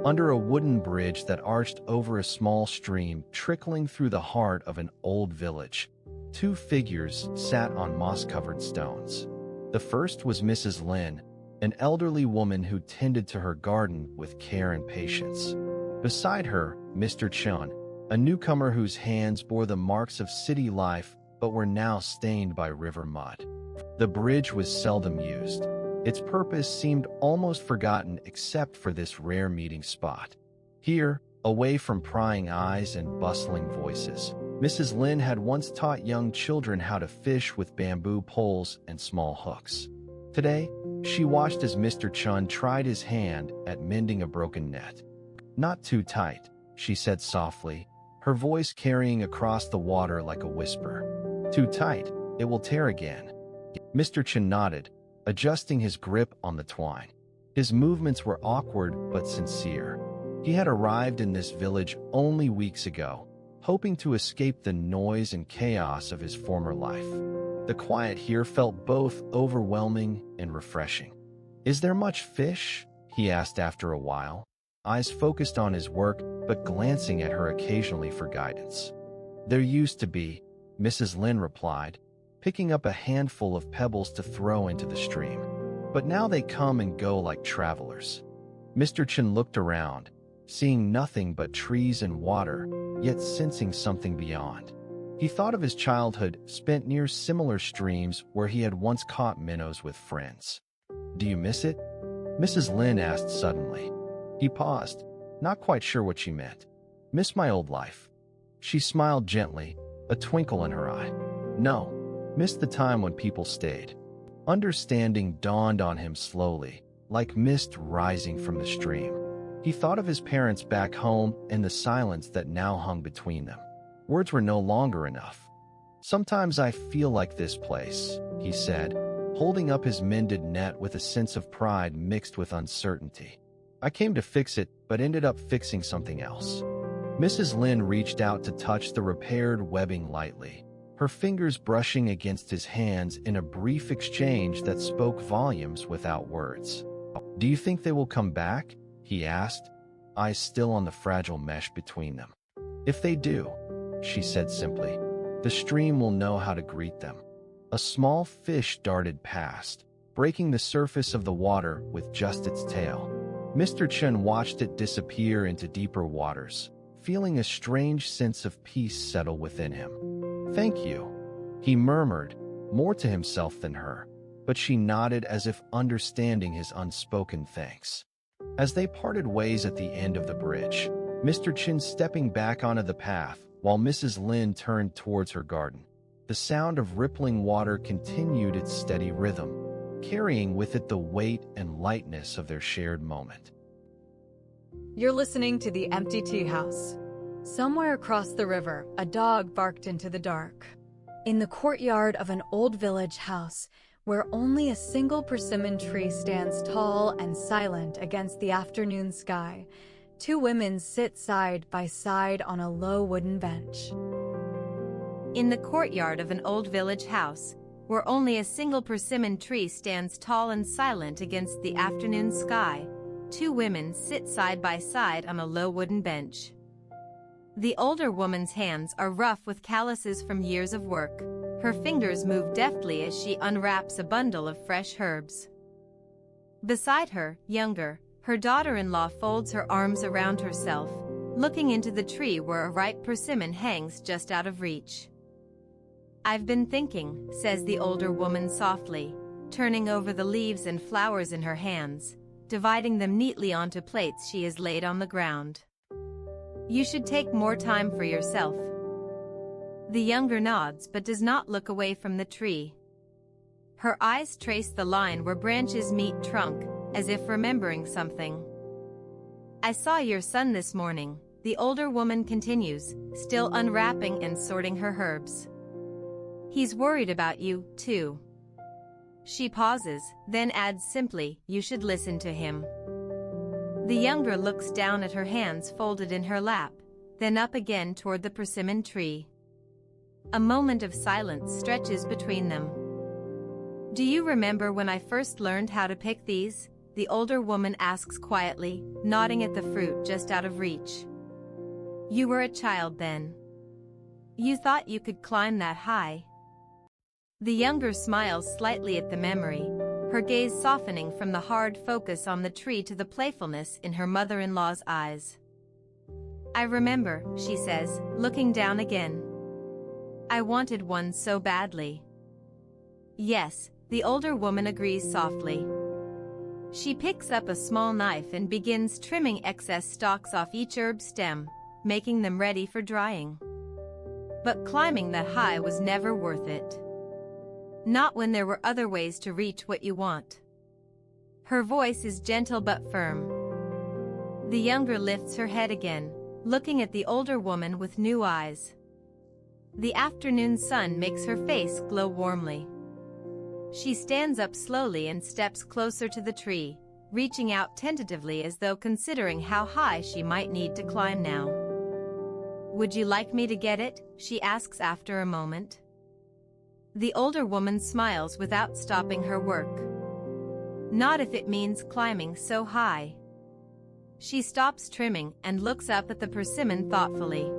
under a wooden bridge that arched over a small stream trickling through the heart of an old village. Two figures sat on moss-covered stones. The first was Mrs. Lin, an elderly woman who tended to her garden with care and patience. Beside her, Mr. Chun, a newcomer whose hands bore the marks of city life but were now stained by river mud. The bridge was seldom used. Its purpose seemed almost forgotten except for this rare meeting spot. Here, away from prying eyes and bustling voices, Mrs. Lin had once taught young children how to fish with bamboo poles and small hooks. Today, she watched as Mr. Chun tried his hand at mending a broken net. "Not too tight," she said softly, her voice carrying across the water like a whisper. "Too tight, it will tear again." Mr. Chun nodded, adjusting his grip on the twine. His movements were awkward but sincere. He had arrived in this village only weeks ago, hoping to escape the noise and chaos of his former life. The quiet here felt both overwhelming and refreshing. "Is there much fish?" he asked after a while, eyes focused on his work but glancing at her occasionally for guidance. "There used to be," Mrs. Lin replied, picking up a handful of pebbles to throw into the stream. "But now they come and go like travelers." Mr. Chun looked around, seeing nothing but trees and water, yet sensing something beyond. He thought of his childhood spent near similar streams where he had once caught minnows with friends. "Do you miss it?" Mrs. Lin asked suddenly. He paused, not quite sure what she meant. "Miss my old life." She smiled gently, a twinkle in her eye. "No, miss the time when people stayed." Understanding dawned on him slowly, like mist rising from the stream. He thought of his parents back home and the silence that now hung between them. Words were no longer enough. "Sometimes I feel like this place," he said, holding up his mended net with a sense of pride mixed with uncertainty. "I came to fix it, but ended up fixing something else." Mrs. Lin reached out to touch the repaired webbing lightly, her fingers brushing against his hands in a brief exchange that spoke volumes without words. "Do you think they will come back?" he asked, eyes still on the fragile mesh between them. "If they do," she said simply, "the stream will know how to greet them." A small fish darted past, breaking the surface of the water with just its tail. Mr. Chun watched it disappear into deeper waters, feeling a strange sense of peace settle within him. "Thank you," he murmured, more to himself than her, but she nodded as if understanding his unspoken thanks. As they parted ways at the end of the bridge, Mr. Chun stepping back onto the path while Mrs. Lin turned towards her garden. The sound of rippling water continued its steady rhythm, carrying with it the weight and lightness of their shared moment. You're listening to the Empty Teahouse. Somewhere across the river, a dog barked into the dark. In the courtyard of an old village house, where only a single persimmon tree stands tall and silent against the afternoon sky, two women sit side by side on a low wooden bench. In the courtyard of an old village house, where only a single persimmon tree stands tall and silent against the afternoon sky, two women sit side by side on a low wooden bench. The older woman's hands are rough with calluses from years of work. Her fingers move deftly as she unwraps a bundle of fresh herbs. Beside her, younger, her daughter-in-law folds her arms around herself, looking into the tree where a ripe persimmon hangs just out of reach. "I've been thinking," says the older woman softly, turning over the leaves and flowers in her hands, dividing them neatly onto plates she has laid on the ground. "You should take more time for yourself." The younger nods but does not look away from the tree. Her eyes trace the line where branches meet trunk, as if remembering something. "I saw your son this morning," the older woman continues, still unwrapping and sorting her herbs. "He's worried about you, too." She pauses, then adds simply, "You should listen to him." The younger looks down at her hands folded in her lap, then up again toward the persimmon tree. A moment of silence stretches between them. "Do you remember when I first learned how to pick these?" the older woman asks quietly, nodding at the fruit just out of reach. You were a child then. You thought you could climb that high? The younger smiles slightly at the memory, her gaze softening from the hard focus on the tree to the playfulness in her mother-in-law's eyes. I remember, she says, looking down again. I wanted one so badly. Yes, the older woman agrees softly. She picks up a small knife and begins trimming excess stalks off each herb stem, making them ready for drying. But climbing that high was never worth it. Not when there were other ways to reach what you want. Her voice is gentle but firm. The younger lifts her head again, looking at the older woman with new eyes. The afternoon sun makes her face glow warmly. She stands up slowly and steps closer to the tree, reaching out tentatively as though considering how high she might need to climb now. Would you like me to get it? She asks after a moment. The older woman smiles without stopping her work. Not if it means climbing so high. She stops trimming and looks up at the persimmon thoughtfully.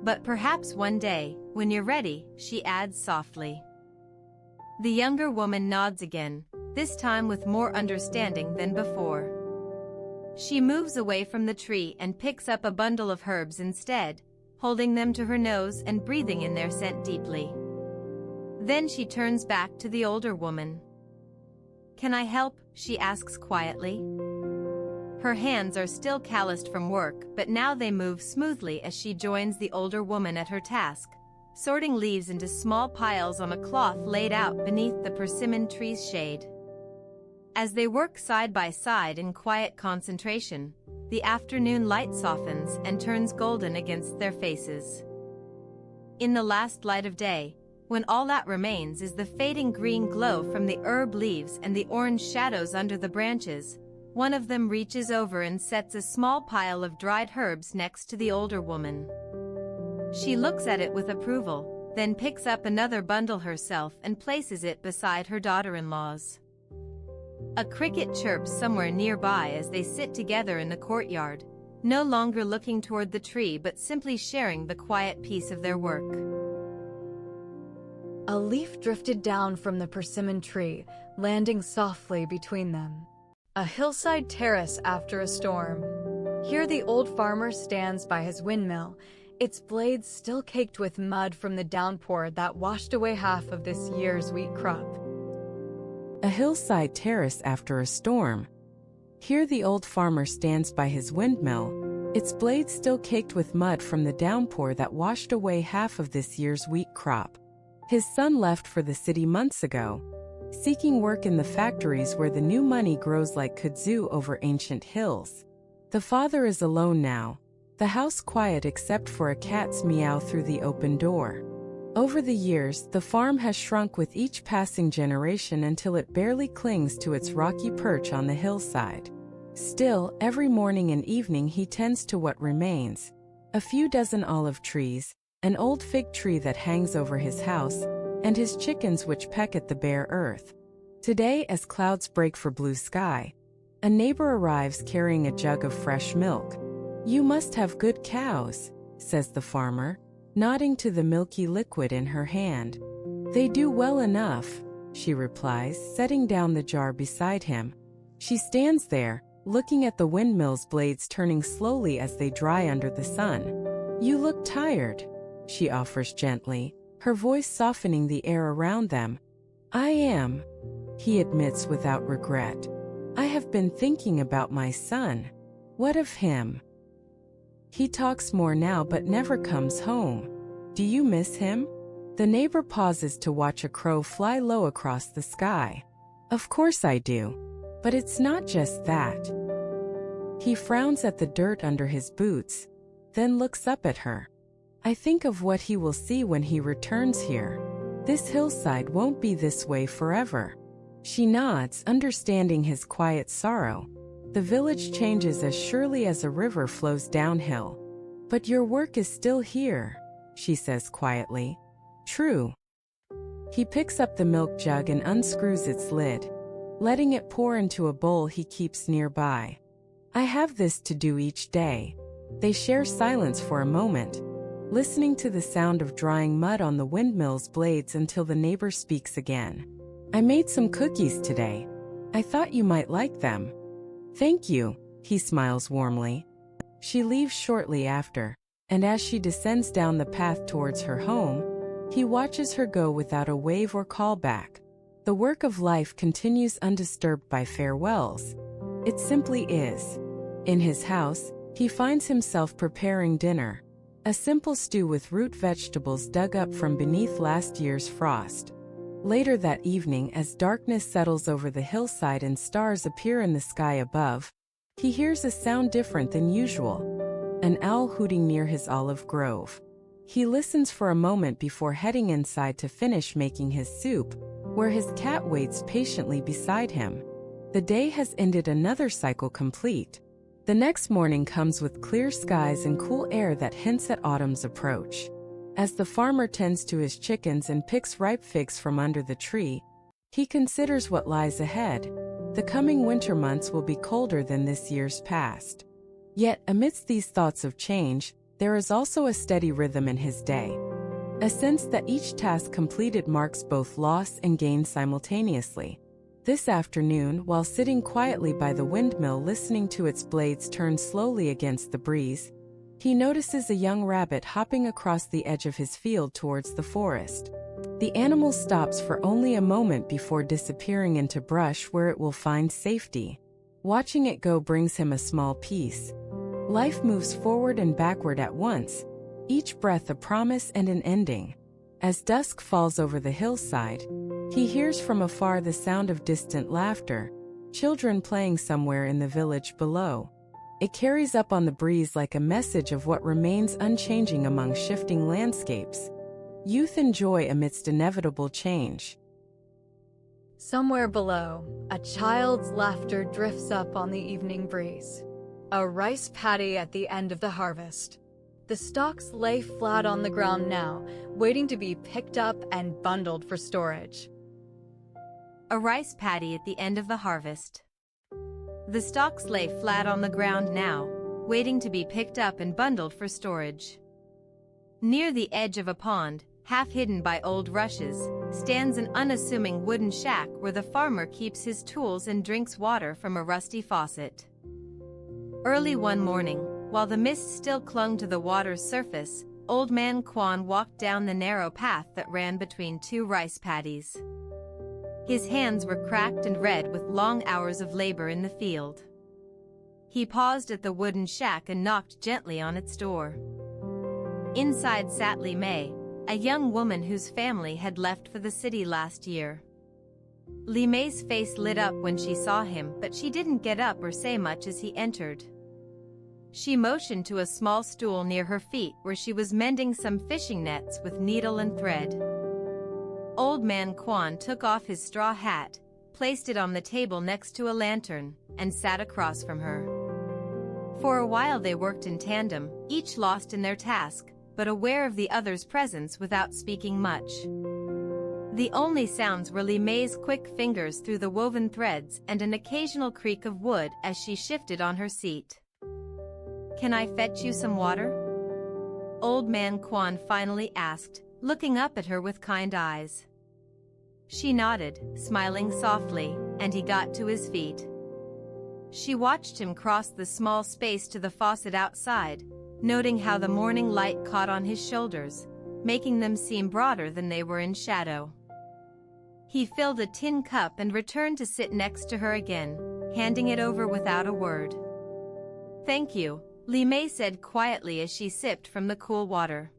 But perhaps one day, when you're ready, she adds softly. The younger woman nods again, this time with more understanding than before. She moves away from the tree and picks up a bundle of herbs instead, holding them to her nose and breathing in their scent deeply. Then she turns back to the older woman. Can I help? She asks quietly. Her hands are still calloused from work, but now they move smoothly as she joins the older woman at her task, sorting leaves into small piles on a cloth laid out beneath the persimmon tree's shade. As they work side by side in quiet concentration, the afternoon light softens and turns golden against their faces. In the last light of day, when all that remains is the fading green glow from the herb leaves and the orange shadows under the branches, one of them reaches over and sets a small pile of dried herbs next to the older woman. She looks at it with approval, then picks up another bundle herself and places it beside her daughter-in-law's. A cricket chirps somewhere nearby as they sit together in the courtyard, no longer looking toward the tree but simply sharing the quiet peace of their work. A leaf drifted down from the persimmon tree, landing softly between them. A hillside terrace after a storm. Here the old farmer stands by his windmill, its blades still caked with mud from the downpour that washed away half of this year's wheat crop. A hillside terrace after a storm. Here the old farmer stands by his windmill, its blades still caked with mud from the downpour that washed away half of this year's wheat crop. His son left for the city months ago, seeking work in the factories where the new money grows like kudzu over ancient hills. The father is alone now, the house quiet except for a cat's meow through the open door. Over the years, the farm has shrunk with each passing generation until it barely clings to its rocky perch on the hillside. Still, every morning and evening he tends to what remains: a few dozen olive trees, an old fig tree that hangs over his house, and his chickens which peck at the bare earth. Today, as clouds break for blue sky, a neighbor arrives carrying a jug of fresh milk. You must have good cows, says the farmer, nodding to the milky liquid in her hand. They do well enough, she replies, setting down the jar beside him. She stands there, looking at the windmill's blades turning slowly as they dry under the sun. You look tired, she offers gently, her voice softening the air around them. I am, he admits without regret. I have been thinking about my son. What of him? He talks more now but never comes home. Do you miss him? The neighbor pauses to watch a crow fly low across the sky. Of course I do. But it's not just that. He frowns at the dirt under his boots, then looks up at her. I think of what he will see when he returns here. This hillside won't be this way forever. She nods, understanding his quiet sorrow. The village changes as surely as a river flows downhill. But your work is still here, she says quietly. True. He picks up the milk jug and unscrews its lid. letting it pour into a bowl he keeps nearby. I have this to do each day. They share silence for a moment, listening to the sound of drying mud on the windmill's blades until the neighbor speaks again. I made some cookies today. I thought you might like them. Thank you, he smiles warmly. She leaves shortly after, and as she descends down the path towards her home, he watches her go without a wave or call back. The work of life continues undisturbed by farewells. It simply is. In his house, he finds himself preparing dinner. A simple stew with root vegetables dug up from beneath last year's frost. Later that evening, as darkness settles over the hillside and stars appear in the sky above, he hears a sound different than usual. An owl hooting near his olive grove. He listens for a moment before heading inside to finish making his soup, where his cat waits patiently beside him. The day has ended, another cycle complete. The next morning comes with clear skies and cool air that hints at autumn's approach. As the farmer tends to his chickens and picks ripe figs from under the tree, he considers what lies ahead. The coming winter months will be colder than this year's past. Yet, amidst these thoughts of change, there is also a steady rhythm in his day. A sense that each task completed marks both loss and gain simultaneously. This afternoon, while sitting quietly by the windmill listening to its blades turn slowly against the breeze, he notices a young rabbit hopping across the edge of his field towards the forest. The animal stops for only a moment before disappearing into brush where it will find safety. Watching it go brings him a small peace. Life moves forward and backward at once, each breath a promise and an ending. As dusk falls over the hillside, he hears from afar the sound of distant laughter, children playing somewhere in the village below. It carries up on the breeze like a message of what remains unchanging among shifting landscapes. Youth and joy amidst inevitable change. Somewhere below, a child's laughter drifts up on the evening breeze. A rice paddy at the end of the harvest. The stalks lay flat on the ground now, waiting to be picked up and bundled for storage. A rice paddy at the end of the harvest. The stalks lay flat on the ground now, waiting to be picked up and bundled for storage. Near the edge of a pond, half hidden by old rushes, stands an unassuming wooden shack where the farmer keeps his tools and drinks water from a rusty faucet. Early one morning, while the mist still clung to the water's surface, Old Man Quan walked down the narrow path that ran between two rice paddies. His hands were cracked and red with long hours of labor in the field. He paused at the wooden shack and knocked gently on its door. Inside sat Li Mei, a young woman whose family had left for the city last year. Li Mei's face lit up when she saw him, but she didn't get up or say much as he entered. She motioned to a small stool near her feet where she was mending some fishing nets with needle and thread. Old Man Quan took off his straw hat, placed it on the table next to a lantern, and sat across from her. For a while they worked in tandem, each lost in their task, but aware of the other's presence without speaking much. The only sounds were Li Mei's quick fingers through the woven threads and an occasional creak of wood as she shifted on her seat. "Can I fetch you some water?" Old Man Quan finally asked, looking up at her with kind eyes. She nodded, smiling softly, and he got to his feet. She watched him cross the small space to the faucet outside, noting how the morning light caught on his shoulders, making them seem broader than they were in shadow. He filled a tin cup and returned to sit next to her again, handing it over without a word. "Thank you," Li Mei said quietly as she sipped from the cool water.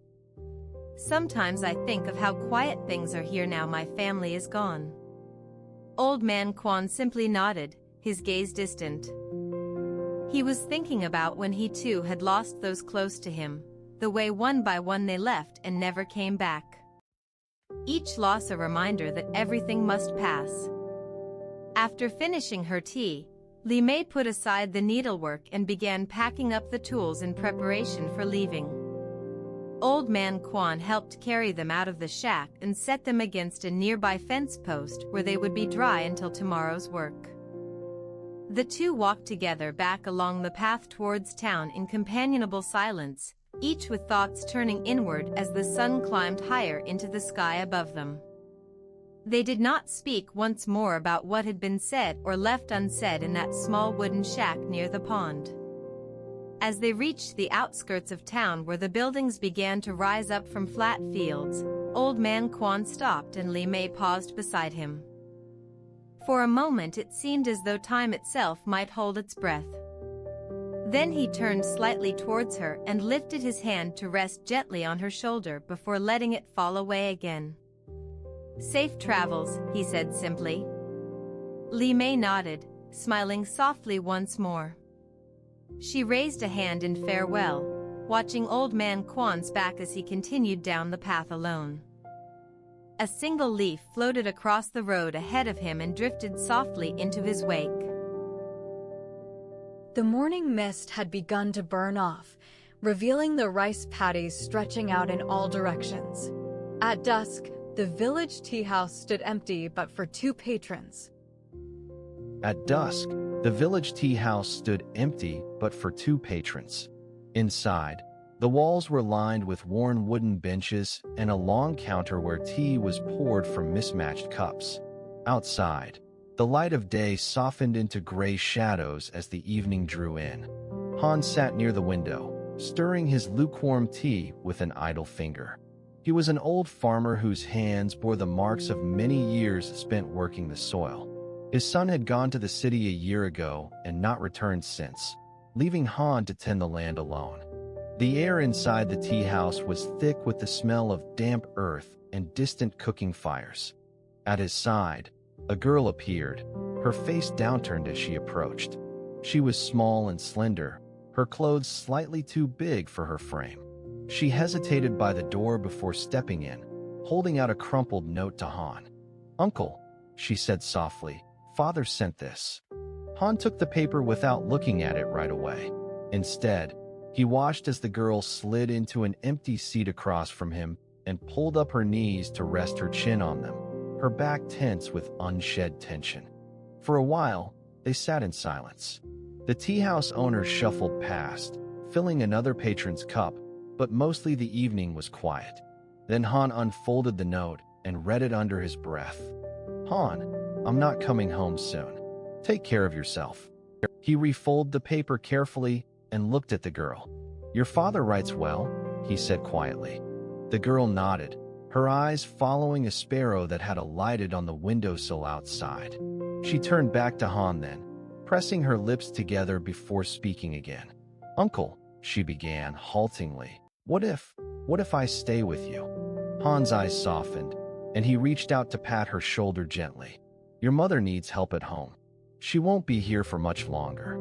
"Sometimes I think of how quiet things are here now my family is gone." Old Man Quan simply nodded, his gaze distant. He was thinking about when he too had lost those close to him, the way one by one they left and never came back. Each loss a reminder that everything must pass. After finishing her tea, Li Mei put aside the needlework and began packing up the tools in preparation for leaving. Old Man Quan helped carry them out of the shack and set them against a nearby fence post where they would be dry until tomorrow's work. The two walked together back along the path towards town in companionable silence, each with thoughts turning inward as the sun climbed higher into the sky above them. They did not speak once more about what had been said or left unsaid in that small wooden shack near the pond. As they reached the outskirts of town where the buildings began to rise up from flat fields, Old Man Quan stopped and Li Mei paused beside him. For a moment it seemed as though time itself might hold its breath. Then he turned slightly towards her and lifted his hand to rest gently on her shoulder before letting it fall away again. "Safe travels," he said simply. Li Mei nodded, smiling softly once more. She raised a hand in farewell, watching Old Man Quan's back as he continued down the path alone. A single leaf floated across the road ahead of him and drifted softly into his wake. The morning mist had begun to burn off, revealing the rice paddies stretching out in all directions. At dusk, the village tea house stood empty but for two patrons. At dusk, the village tea house stood empty but for two patrons. Inside, the walls were lined with worn wooden benches and a long counter where tea was poured from mismatched cups. Outside, the light of day softened into gray shadows as the evening drew in. Han sat near the window, stirring his lukewarm tea with an idle finger. He was an old farmer whose hands bore the marks of many years spent working the soil. His son had gone to the city a year ago and not returned since, leaving Han to tend the land alone. The air inside the tea house was thick with the smell of damp earth and distant cooking fires. At his side, a girl appeared, her face downturned as she approached. She was small and slender, her clothes slightly too big for her frame. She hesitated by the door before stepping in, holding out a crumpled note to Han. "Uncle," she said softly, "Father sent this." Han took the paper without looking at it right away. Instead, he watched as the girl slid into an empty seat across from him and pulled up her knees to rest her chin on them, her back tense with unshed tension. For a while, they sat in silence. The tea house owner shuffled past, filling another patron's cup, but mostly the evening was quiet. Then Han unfolded the note and read it under his breath. "Han, I'm not coming home soon. Take care of yourself." He refolded the paper carefully and looked at the girl. "Your father writes well," he said quietly. The girl nodded, her eyes following a sparrow that had alighted on the windowsill outside. She turned back to Han then, pressing her lips together before speaking again. "Uncle," she began haltingly, What if I stay with you?" Han's eyes softened, and he reached out to pat her shoulder gently. "Your mother needs help at home. She won't be here for much longer."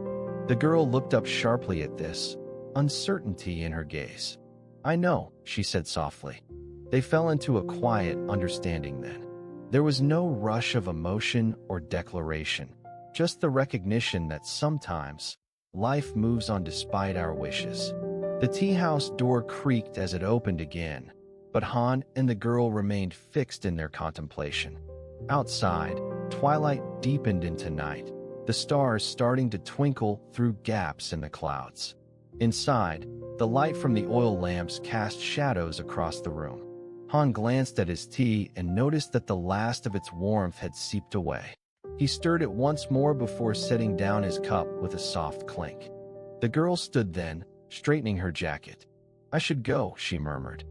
The girl looked up sharply at this, uncertainty in her gaze. "I know," she said softly. They fell into a quiet understanding then. There was no rush of emotion or declaration, just the recognition that sometimes life moves on despite our wishes. The tea house door creaked as it opened again, but Han and the girl remained fixed in their contemplation. Outside, twilight deepened into night, the stars starting to twinkle through gaps in the clouds. Inside, the light from the oil lamps cast shadows across the room. Han glanced at his tea and noticed that the last of its warmth had seeped away. He stirred it once more before setting down his cup with a soft clink. The girl stood then, straightening her jacket. "I should go," she murmured.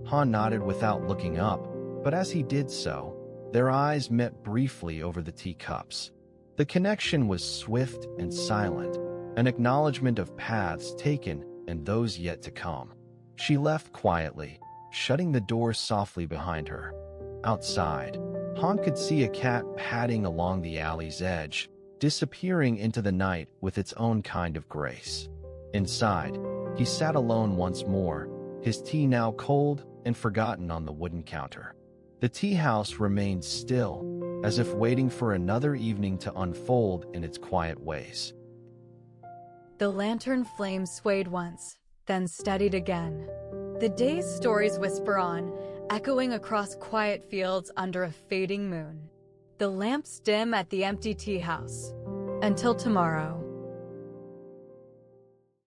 Han nodded without looking up, but as he did so, their eyes met briefly over the teacups. The connection was swift and silent, an acknowledgement of paths taken and those yet to come. She left quietly, shutting the door softly behind her. Outside, Han could see a cat padding along the alley's edge, disappearing into the night with its own kind of grace. Inside, he sat alone once more, his tea now cold and forgotten on the wooden counter. The tea house remained still, as if waiting for another evening to unfold in its quiet ways. The lantern flame swayed once, then steadied again. The day's stories whisper on, echoing across quiet fields under a fading moon. The lamps dim at the empty tea house. Until tomorrow.